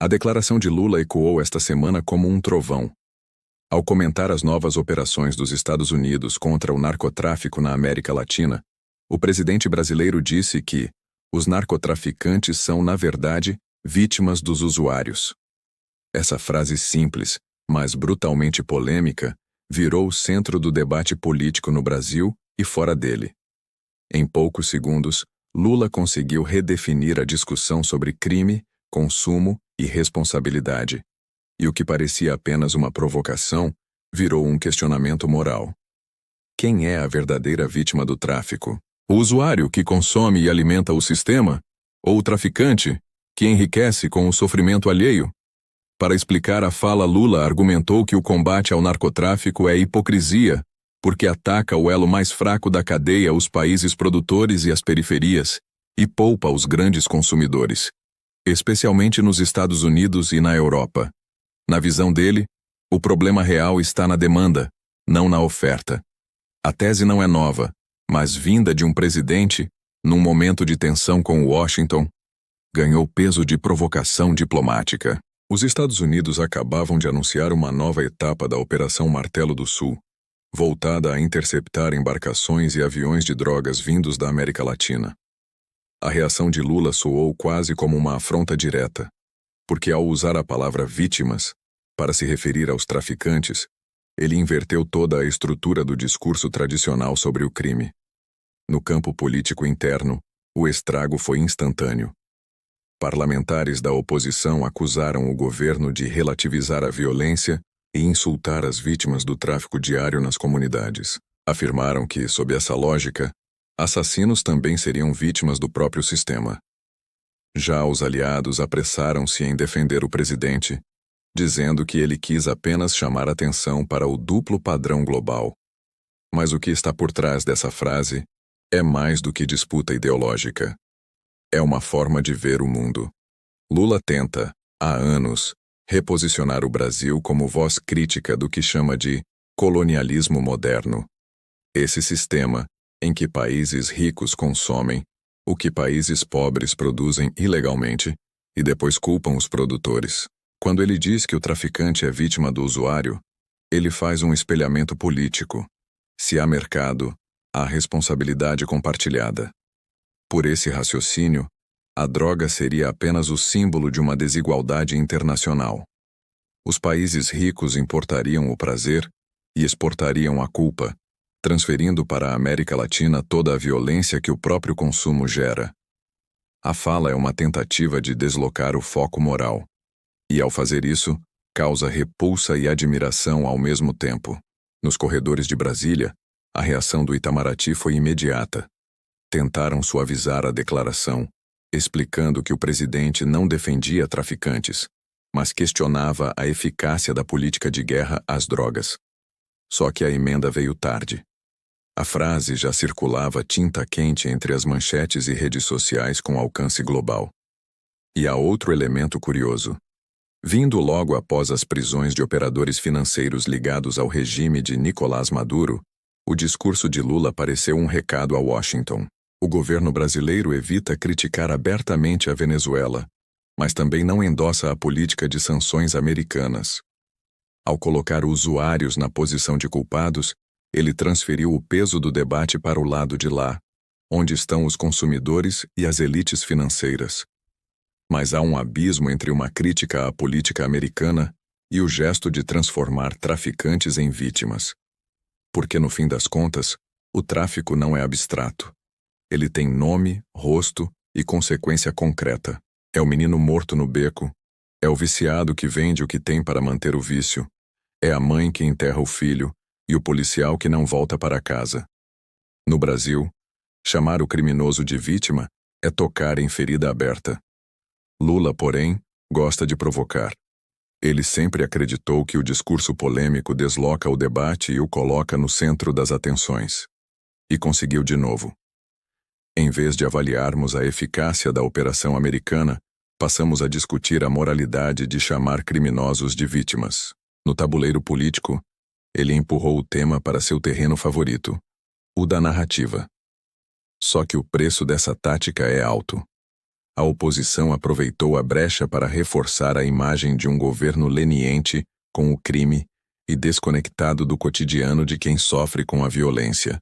A declaração de Lula ecoou esta semana como um trovão. Ao comentar as novas operações dos Estados Unidos contra o narcotráfico na América Latina, o presidente brasileiro disse que os narcotraficantes são, na verdade, vítimas dos usuários. Essa frase simples, mas brutalmente polêmica, virou o centro do debate político no Brasil e fora dele. Em poucos segundos, Lula conseguiu redefinir a discussão sobre crime, consumo e responsabilidade. E o que parecia apenas uma provocação virou um questionamento moral. Quem é a verdadeira vítima do tráfico? O usuário que consome e alimenta o sistema? Ou o traficante, que enriquece com o sofrimento alheio? Para explicar a fala, Lula argumentou que o combate ao narcotráfico é hipocrisia, porque ataca o elo mais fraco da cadeia, os países produtores e as periferias, e poupa os grandes consumidores, especialmente nos Estados Unidos e na Europa. Na visão dele, o problema real está na demanda, não na oferta. A tese não é nova, mas vinda de um presidente, num momento de tensão com Washington, ganhou peso de provocação diplomática. Os Estados Unidos acabavam de anunciar uma nova etapa da Operação Martelo do Sul, voltada a interceptar embarcações e aviões de drogas vindos da América Latina. A reação de Lula soou quase como uma afronta direta, porque ao usar a palavra vítimas para se referir aos traficantes, ele inverteu toda a estrutura do discurso tradicional sobre o crime. No campo político interno, o estrago foi instantâneo. Parlamentares da oposição acusaram o governo de relativizar a violência e insultar as vítimas do tráfico diário nas comunidades. Afirmaram que, sob essa lógica, assassinos também seriam vítimas do próprio sistema. Já os aliados apressaram-se em defender o presidente, dizendo que ele quis apenas chamar atenção para o duplo padrão global. Mas o que está por trás dessa frase é mais do que disputa ideológica. É uma forma de ver o mundo. Lula tenta, há anos, reposicionar o Brasil como voz crítica do que chama de colonialismo moderno. Esse sistema, em que países ricos consomem o que países pobres produzem ilegalmente e depois culpam os produtores. Quando ele diz que o traficante é vítima do usuário, ele faz um espelhamento político. Se há mercado, há responsabilidade compartilhada. Por esse raciocínio, a droga seria apenas o símbolo de uma desigualdade internacional. Os países ricos importariam o prazer e exportariam a culpa, transferindo para a América Latina toda a violência que o próprio consumo gera. A fala é uma tentativa de deslocar o foco moral, e ao fazer isso, causa repulsa e admiração ao mesmo tempo. Nos corredores de Brasília, a reação do Itamaraty foi imediata. Tentaram suavizar a declaração, explicando que o presidente não defendia traficantes, mas questionava a eficácia da política de guerra às drogas. Só que a emenda veio tarde. A frase já circulava tinta quente entre as manchetes e redes sociais com alcance global. E há outro elemento curioso. Vindo logo após as prisões de operadores financeiros ligados ao regime de Nicolás Maduro, o discurso de Lula pareceu um recado a Washington. O governo brasileiro evita criticar abertamente a Venezuela, mas também não endossa a política de sanções americanas. Ao colocar usuários na posição de culpados, ele transferiu o peso do debate para o lado de lá, onde estão os consumidores e as elites financeiras. Mas há um abismo entre uma crítica à política americana e o gesto de transformar traficantes em vítimas. Porque, no fim das contas, o tráfico não é abstrato. Ele tem nome, rosto e consequência concreta. É o menino morto no beco, é o viciado que vende o que tem para manter o vício, é a mãe que enterra o filho e o policial que não volta para casa. No Brasil, chamar o criminoso de vítima é tocar em ferida aberta. Lula, porém, gosta de provocar. Ele sempre acreditou que o discurso polêmico desloca o debate e o coloca no centro das atenções. E conseguiu de novo. Em vez de avaliarmos a eficácia da operação americana, passamos a discutir a moralidade de chamar criminosos de vítimas. No tabuleiro político, ele empurrou o tema para seu terreno favorito, o da narrativa. Só que o preço dessa tática é alto. a oposição aproveitou a brecha para reforçar a imagem de um governo leniente com o crime e desconectado do cotidiano de quem sofre com a violência.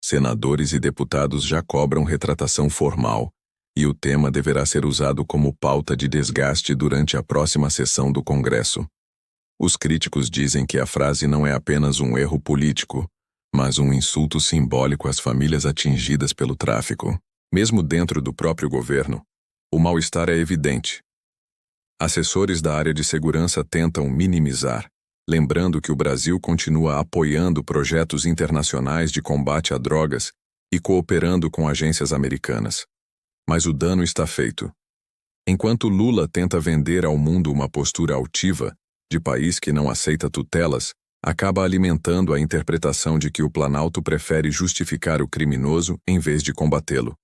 Senadores e deputados já cobram retratação formal, e o tema deverá ser usado como pauta de desgaste durante a próxima sessão do Congresso. Os críticos dizem que a frase não é apenas um erro político, mas um insulto simbólico às famílias atingidas pelo tráfico. Mesmo dentro do próprio governo, o mal-estar é evidente. Assessores da área de segurança tentam minimizar, lembrando que o Brasil continua apoiando projetos internacionais de combate a drogas e cooperando com agências americanas. Mas o dano está feito. Enquanto Lula tenta vender ao mundo uma postura altiva, de país que não aceita tutelas, acaba alimentando a interpretação de que o Planalto prefere justificar o criminoso em vez de combatê-lo.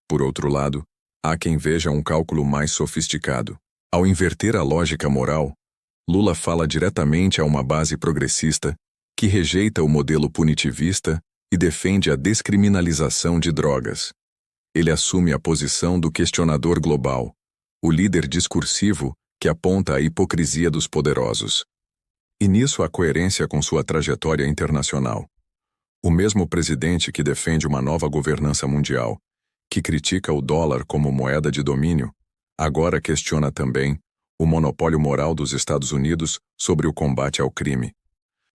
Por outro lado, há quem veja um cálculo mais sofisticado. Ao inverter a lógica moral, Lula fala diretamente a uma base progressista que rejeita o modelo punitivista e defende a descriminalização de drogas. Ele assume a posição do questionador global, o líder discursivo que aponta a hipocrisia dos poderosos. E nisso há coerência com sua trajetória internacional. O mesmo presidente que defende uma nova governança mundial, que critica o dólar como moeda de domínio, agora questiona também o monopólio moral dos Estados Unidos sobre o combate ao crime.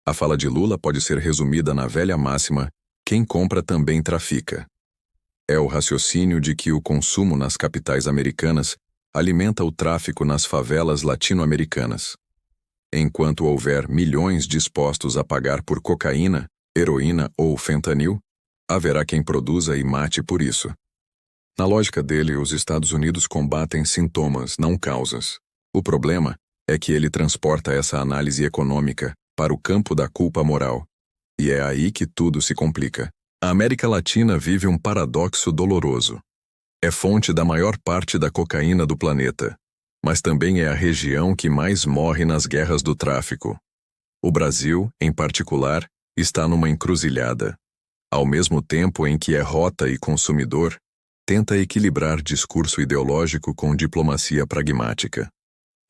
A fala de Lula pode ser resumida na velha máxima: quem compra também trafica. É o raciocínio de que o consumo nas capitais americanas alimenta o tráfico nas favelas latino-americanas. Enquanto houver milhões dispostos a pagar por cocaína, heroína ou fentanil, haverá quem produza e mate por isso. Na lógica dele, os Estados Unidos combatem sintomas, não causas. O problema é que ele transporta essa análise econômica para o campo da culpa moral. E é aí que tudo se complica. A América Latina vive um paradoxo doloroso. É fonte da maior parte da cocaína do planeta, mas também é a região que mais morre nas guerras do tráfico. O Brasil, em particular, está numa encruzilhada. Ao mesmo tempo em que é rota e consumidor, tenta equilibrar discurso ideológico com diplomacia pragmática.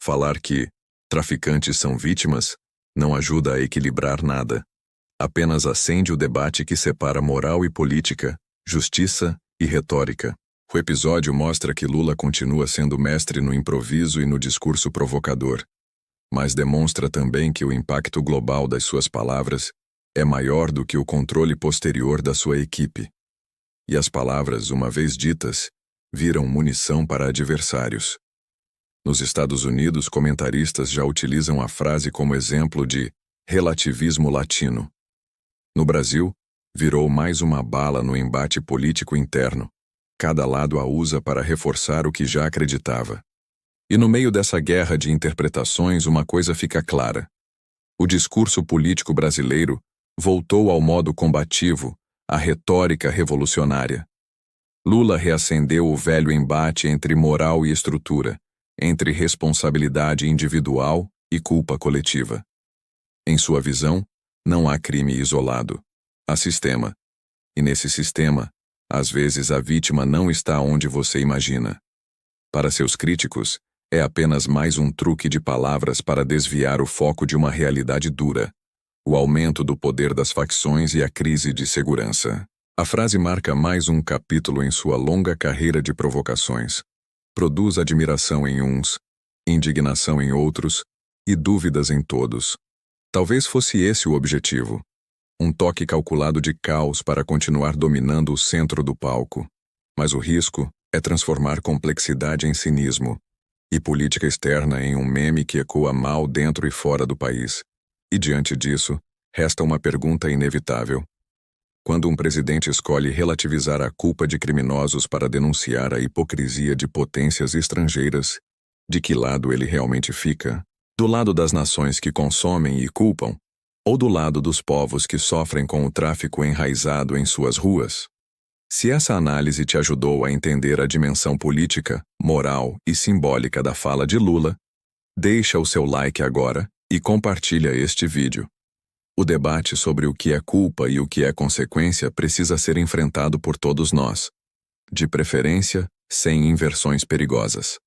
Falar que traficantes são vítimas não ajuda a equilibrar nada. Apenas acende o debate que separa moral e política, justiça e retórica. O episódio mostra que Lula continua sendo mestre no improviso e no discurso provocador, mas demonstra também que o impacto global das suas palavras é maior do que o controle posterior da sua equipe. E as palavras, uma vez ditas, viram munição para adversários. Nos Estados Unidos, comentaristas já utilizam a frase como exemplo de relativismo latino. No Brasil, virou mais uma bala no embate político interno. Cada lado a usa para reforçar o que já acreditava. E no meio dessa guerra de interpretações, uma coisa fica clara. O discurso político brasileiro voltou ao modo combativo, à retórica revolucionária. Lula reacendeu o velho embate entre moral e estrutura, entre responsabilidade individual e culpa coletiva. Em sua visão, não há crime isolado. Há sistema. E nesse sistema, às vezes a vítima não está onde você imagina. Para seus críticos, é apenas mais um truque de palavras para desviar o foco de uma realidade dura: o aumento do poder das facções e a crise de segurança. A frase marca mais um capítulo em sua longa carreira de provocações. Produz admiração em uns, indignação em outros e dúvidas em todos. Talvez fosse esse o objetivo. Um toque calculado de caos para continuar dominando o centro do palco. Mas o risco é transformar complexidade em cinismo e política externa em um meme que ecoa mal dentro e fora do país. E diante disso, resta uma pergunta inevitável. Quando um presidente escolhe relativizar a culpa de criminosos para denunciar a hipocrisia de potências estrangeiras, de que lado ele realmente fica? Do lado das nações que consomem e culpam, ou do lado dos povos que sofrem com o tráfico enraizado em suas ruas? Se essa análise te ajudou a entender a dimensão política, moral e simbólica da fala de Lula, deixa o seu like agora e compartilha este vídeo. O debate sobre o que é culpa e o que é consequência precisa ser enfrentado por todos nós. De preferência, sem inversões perigosas.